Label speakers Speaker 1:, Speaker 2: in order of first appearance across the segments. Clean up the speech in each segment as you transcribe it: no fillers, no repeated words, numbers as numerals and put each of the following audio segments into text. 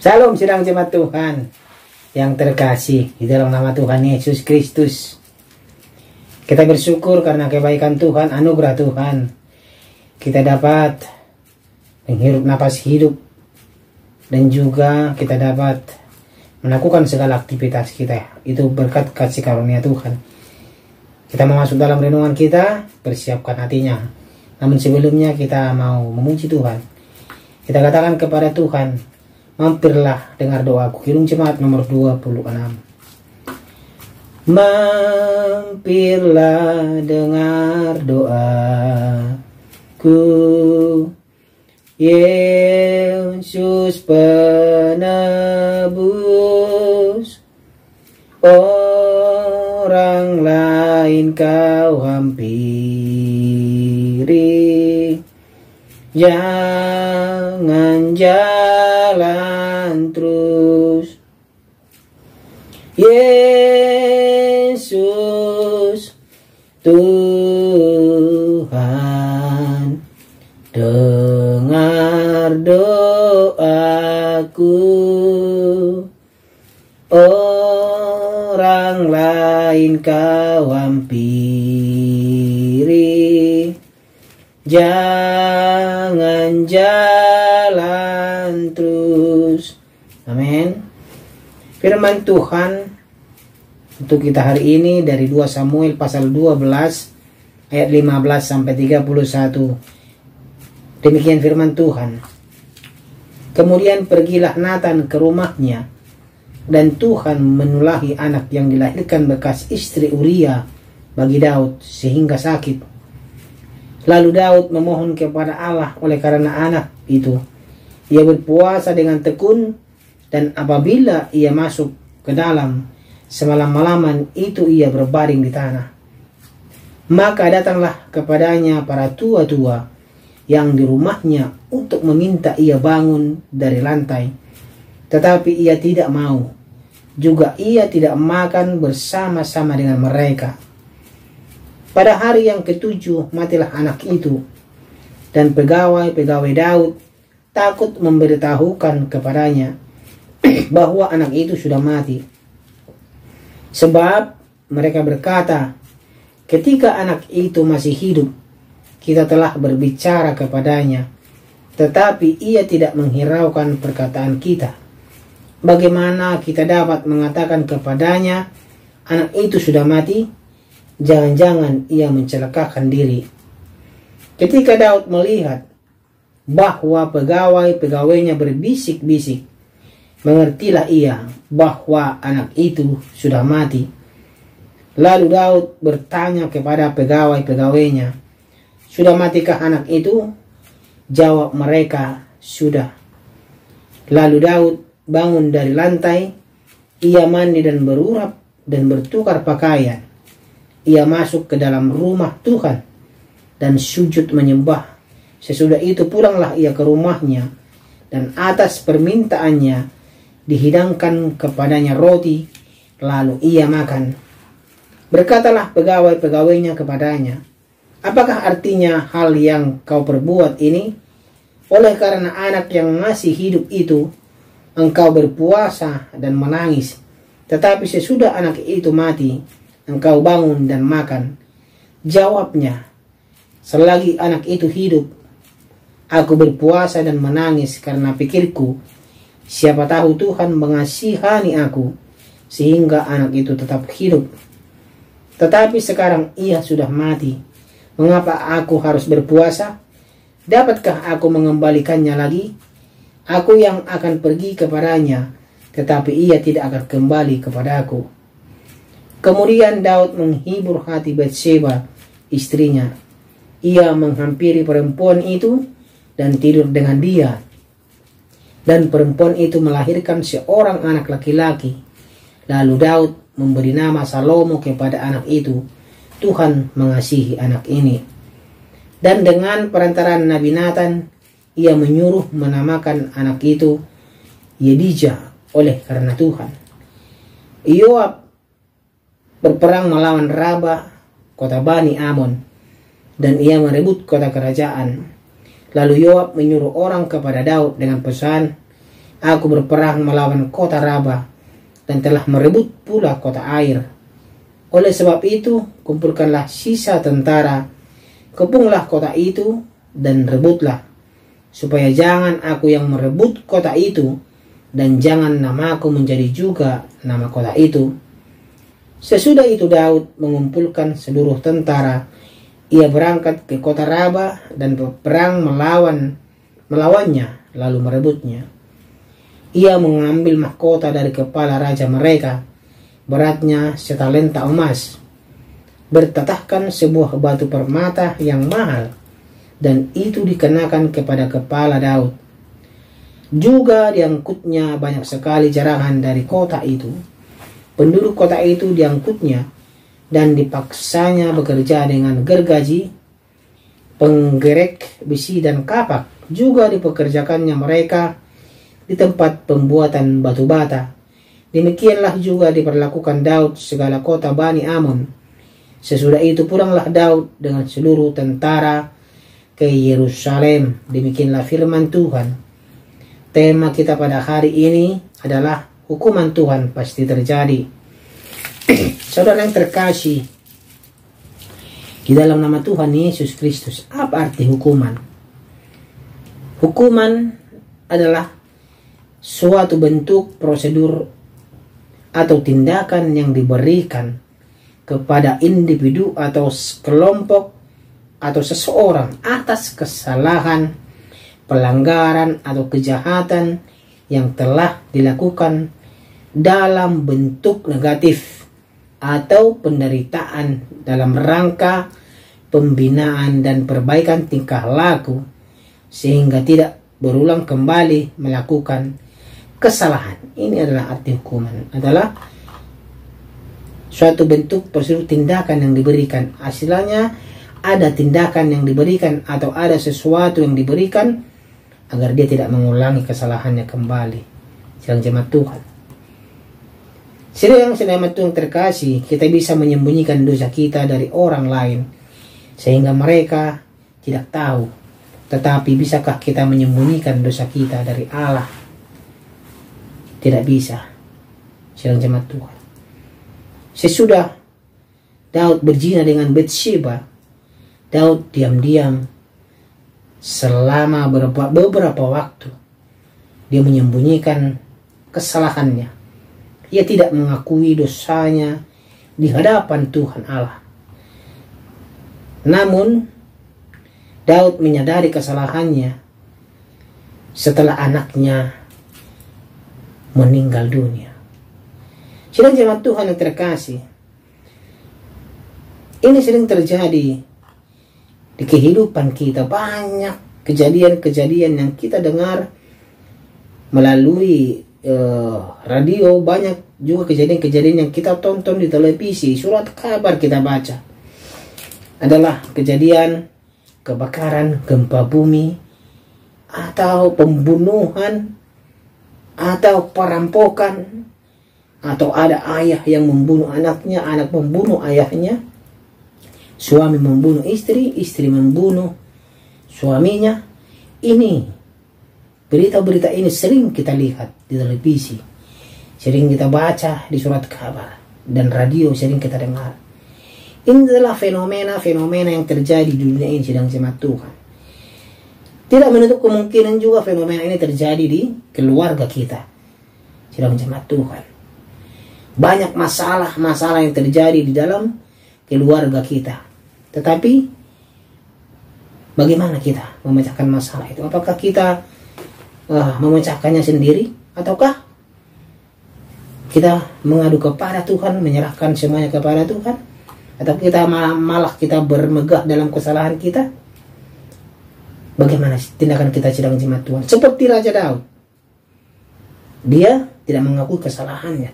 Speaker 1: Salam sidang jemaat Tuhan yang terkasih di dalam nama Tuhan Yesus Kristus. Kita bersyukur karena kebaikan Tuhan, anugerah Tuhan. Kita dapat menghirup napas hidup dan juga kita dapat melakukan segala aktivitas kita. Itu berkat kasih karunia Tuhan. Kita mau masuk dalam renungan kita, persiapkan hatinya. Namun sebelumnya kita mau memuji Tuhan. Kita katakan kepada Tuhan, mampirlah dengar doaku. Kidung Jemaat nomor 26. Mampirlah dengar doaku, Yesus penebus. Orang lain kau hampiri, jangan jalan terus. Yesus Tuhan, dengar doaku. Orang lain kau hampiri, jangan jalan terus. Amin. Firman Tuhan untuk kita hari ini dari 2 Samuel pasal 12 ayat 15 sampai 31. Demikian firman Tuhan. Kemudian pergilah Nathan ke rumahnya, dan Tuhan menulahi anak yang dilahirkan bekas istri Uria bagi Daud sehingga sakit. Lalu Daud memohon kepada Allah oleh karena anak itu. Ia berpuasa dengan tekun, dan apabila ia masuk ke dalam, semalam-malaman itu ia berbaring di tanah. Maka datanglah kepadanya para tua-tua yang di rumahnya untuk meminta ia bangun dari lantai. Tetapi ia tidak mau. Juga ia tidak makan bersama-sama dengan mereka. Pada hari yang ke-7 matilah anak itu. Dan pegawai-pegawai Daud takut memberitahukan kepadanya bahwa anak itu sudah mati. Sebab mereka berkata, ketika anak itu masih hidup, kita telah berbicara kepadanya, tetapi ia tidak menghiraukan perkataan kita. Bagaimana kita dapat mengatakan kepadanya, anak itu sudah mati? Jangan-jangan ia mencelakakan diri. Ketika Daud melihat bahwa pegawai-pegawainya berbisik-bisik, mengertilah ia bahwa anak itu sudah mati. Lalu Daud bertanya kepada pegawai-pegawainya, sudah matikah anak itu? Jawab mereka, sudah. Lalu Daud bangun dari lantai, ia mandi dan berurap dan bertukar pakaian. Ia masuk ke dalam rumah Tuhan dan sujud menyembah. Sesudah itu pulanglah ia ke rumahnya, dan atas permintaannya dihidangkan kepadanya roti, lalu ia makan. Berkatalah pegawai-pegawainya kepadanya, apakah artinya hal yang kau perbuat ini? Oleh karena anak yang masih hidup itu, engkau berpuasa dan menangis. Tetapi sesudah anak itu mati, engkau bangun dan makan. Jawabnya, selagi anak itu hidup, aku berpuasa dan menangis karena pikirku, siapa tahu Tuhan mengasihani aku, sehingga anak itu tetap hidup. Tetapi sekarang ia sudah mati. Mengapa aku harus berpuasa? Dapatkah aku mengembalikannya lagi? Aku yang akan pergi kepadanya, tetapi ia tidak akan kembali kepadaku. Kemudian Daud menghibur hati Batseba, istrinya. Ia menghampiri perempuan itu dan tidur dengan dia. Dan perempuan itu melahirkan seorang anak laki-laki. Lalu Daud memberi nama Salomo kepada anak itu. Tuhan mengasihi anak ini. Dan dengan perantaraan Nabi Nathan, ia menyuruh menamakan anak itu Yedijah oleh karena Tuhan. Yoab berperang melawan Raba, kota Bani Amon, dan ia merebut kota kerajaan. Lalu Yoab menyuruh orang kepada Daud dengan pesan, Aku berperang melawan kota Raba dan telah merebut pula kota air. Oleh sebab itu, kumpulkanlah sisa tentara, kepunglah kota itu dan rebutlah, supaya jangan aku yang merebut kota itu, dan jangan namaku menjadi juga nama kota itu. Sesudah itu Daud mengumpulkan seluruh tentara. Ia berangkat ke kota Raba dan berperang melawannya, lalu merebutnya. Ia mengambil mahkota dari kepala raja mereka, beratnya setalenta emas, bertatahkan sebuah batu permata yang mahal, dan itu dikenakan kepada kepala Daud. Juga diangkutnya banyak sekali jarahan dari kota itu. Penduduk kota itu diangkutnya dan dipaksanya bekerja dengan gergaji, penggerek, besi, dan kapak. Juga dipekerjakannya mereka di tempat pembuatan batu bata. Demikianlah juga diperlakukan Daud segala kota Bani Amon. Sesudah itu pulanglah Daud dengan seluruh tentara ke Yerusalem. Demikianlah firman Tuhan. Tema kita pada hari ini adalah hukuman Tuhan pasti terjadi. Saudara yang terkasih di dalam nama Tuhan Yesus Kristus, apa arti hukuman? Hukuman adalah suatu bentuk prosedur atau tindakan yang diberikan kepada individu atau kelompok atau seseorang atas kesalahan, pelanggaran atau kejahatan yang telah dilakukan dalam bentuk negatif atau penderitaan dalam rangka pembinaan dan perbaikan tingkah laku sehingga tidak berulang kembali melakukan kesalahan. Ini adalah arti hukuman, adalah suatu bentuk prosedur tindakan yang diberikan. Hasilnya ada tindakan yang diberikan atau ada sesuatu yang diberikan agar dia tidak mengulangi kesalahannya kembali. Sedang jemaat Tuhan, sedang jemaat Tuhan terkasih, kita bisa menyembunyikan dosa kita dari orang lain sehingga mereka tidak tahu. Tetapi bisakah kita menyembunyikan dosa kita dari Allah? Tidak bisa. Sedang jemaat Tuhan, sesudah Daud berzina dengan Batsyeba, Daud diam-diam selama beberapa waktu dia menyembunyikan kesalahannya. Ia tidak mengakui dosanya di hadapan Tuhan Allah. Namun Daud menyadari kesalahannya setelah anaknya meninggal dunia. Sedang jemaat Tuhan yang terkasih, ini sering terjadi di kehidupan kita. Banyak kejadian-kejadian yang kita dengar melalui radio, banyak juga kejadian-kejadian yang kita tonton di televisi, surat kabar kita baca. Adalah kejadian kebakaran, gempa bumi, atau pembunuhan, atau perampokan, atau ada ayah yang membunuh anaknya, anak membunuh ayahnya, suami membunuh istri, istri membunuh suaminya. Ini berita-berita ini sering kita lihat di televisi, sering kita baca di surat kabar, dan radio sering kita dengar. Ini adalah fenomena-fenomena yang terjadi di dunia ini, sedang jemaat Tuhan. Tidak menutup kemungkinan juga fenomena ini terjadi di keluarga kita, sedang jemaat Tuhan. Banyak masalah-masalah yang terjadi di dalam keluarga kita. Tetapi bagaimana kita memecahkan masalah itu? Apakah kita memecahkannya sendiri, ataukah kita mengadu kepada Tuhan, menyerahkan semuanya kepada Tuhan, atau kita malah kita bermegah dalam kesalahan kita? Bagaimana tindakan kita sedang jemaat Tuhan? Seperti Raja Daud, dia tidak mengakui kesalahannya,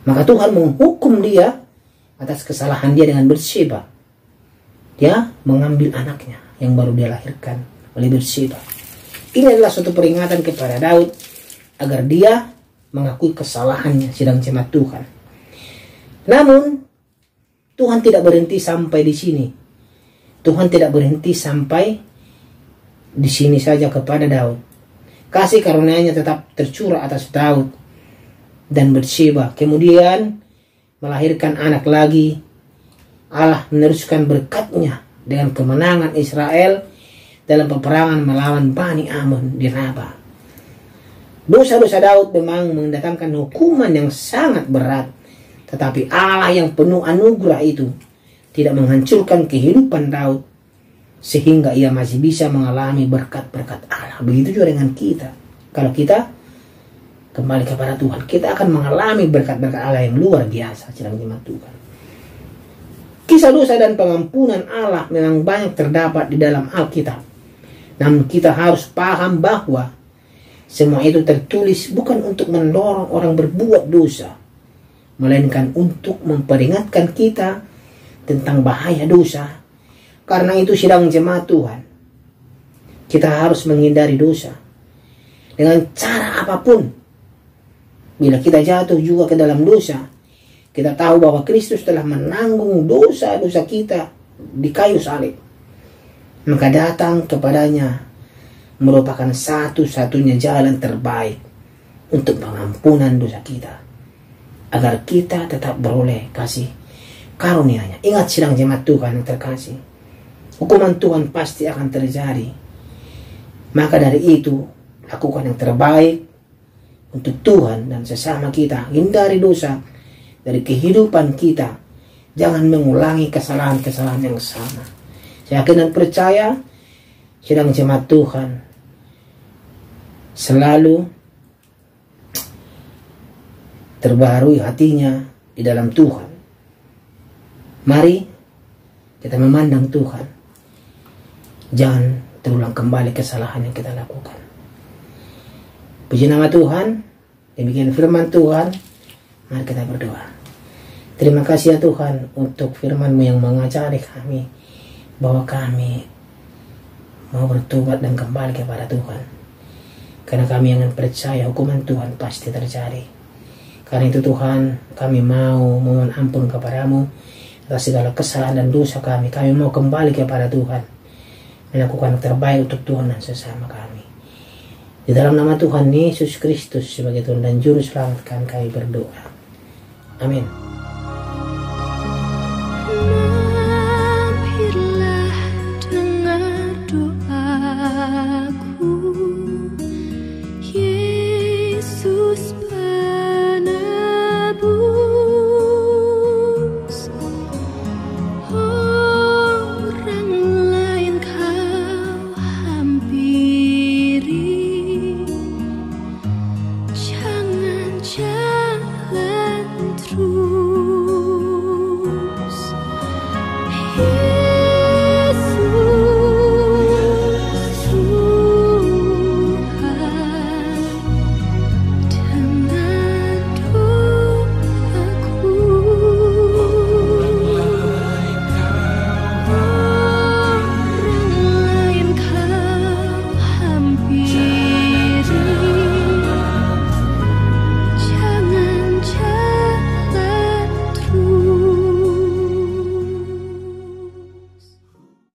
Speaker 1: maka Tuhan menghukum dia atas kesalahan dia dengan Batsyeba. Dia mengambil anaknya yang baru dia lahirkan oleh Batsyeba. Ini adalah suatu peringatan kepada Daud agar dia mengakui kesalahannya, sedang jemaat Tuhan. Namun Tuhan tidak berhenti sampai di sini. Tuhan tidak berhenti sampai di sini saja kepada Daud. Kasih karunia-Nya tetap tercurah atas Daud dan Batsyeba. Kemudian melahirkan anak lagi. Allah meneruskan berkat-Nya dengan kemenangan Israel dalam peperangan melawan Bani Ammon di Rabah. Dosa-dosa Daud memang mendatangkan hukuman yang sangat berat, tetapi Allah yang penuh anugerah itu tidak menghancurkan kehidupan Daud sehingga ia masih bisa mengalami berkat-berkat Allah. Begitu juga dengan kita. Kalau kita kembali kepada Tuhan, kita akan mengalami berkat-berkat Allah yang luar biasa. Sedang jemaat Tuhan, kisah dosa dan pengampunan Allah memang banyak terdapat di dalam Alkitab. Namun kita harus paham bahwa semua itu tertulis bukan untuk mendorong orang berbuat dosa, melainkan untuk memperingatkan kita tentang bahaya dosa. Karena itu sedang jemaat Tuhan, kita harus menghindari dosa dengan cara apapun. Bila kita jatuh juga ke dalam dosa, kita tahu bahwa Kristus telah menanggung dosa-dosa kita di kayu salib. Maka datang kepadanya merupakan satu-satunya jalan terbaik untuk pengampunan dosa kita, agar kita tetap beroleh kasih karunia-Nya. Ingat sedang jemaat Tuhan yang terkasih, hukuman Tuhan pasti akan terjadi. Maka dari itu, lakukan yang terbaik untuk Tuhan dan sesama kita. Hindari dosa dari kehidupan kita. Jangan mengulangi kesalahan-kesalahan yang sama. Saya yakin dan percaya sedang jemaat Tuhan selalu terbaharui hatinya di dalam Tuhan. Mari kita memandang Tuhan. Jangan terulang kembali kesalahan yang kita lakukan. Puji nama Tuhan. Demikian firman Tuhan. Mari kita berdoa. Terima kasih ya Tuhan untuk firman-Mu yang mengajari kami bahwa kami mau bertobat dan kembali kepada Tuhan. Karena kami ingin percaya hukuman Tuhan pasti terjadi. Karena itu Tuhan, kami mau memohon ampun kepadamu atas segala kesalahan dan dosa kami. Kami mau kembali kepada Tuhan, melakukan yang terbaik untuk Tuhan dan sesama kami. Di dalam nama Tuhan Yesus Kristus sebagai Tuhan dan Juru Selamat kami berdoa. Amin.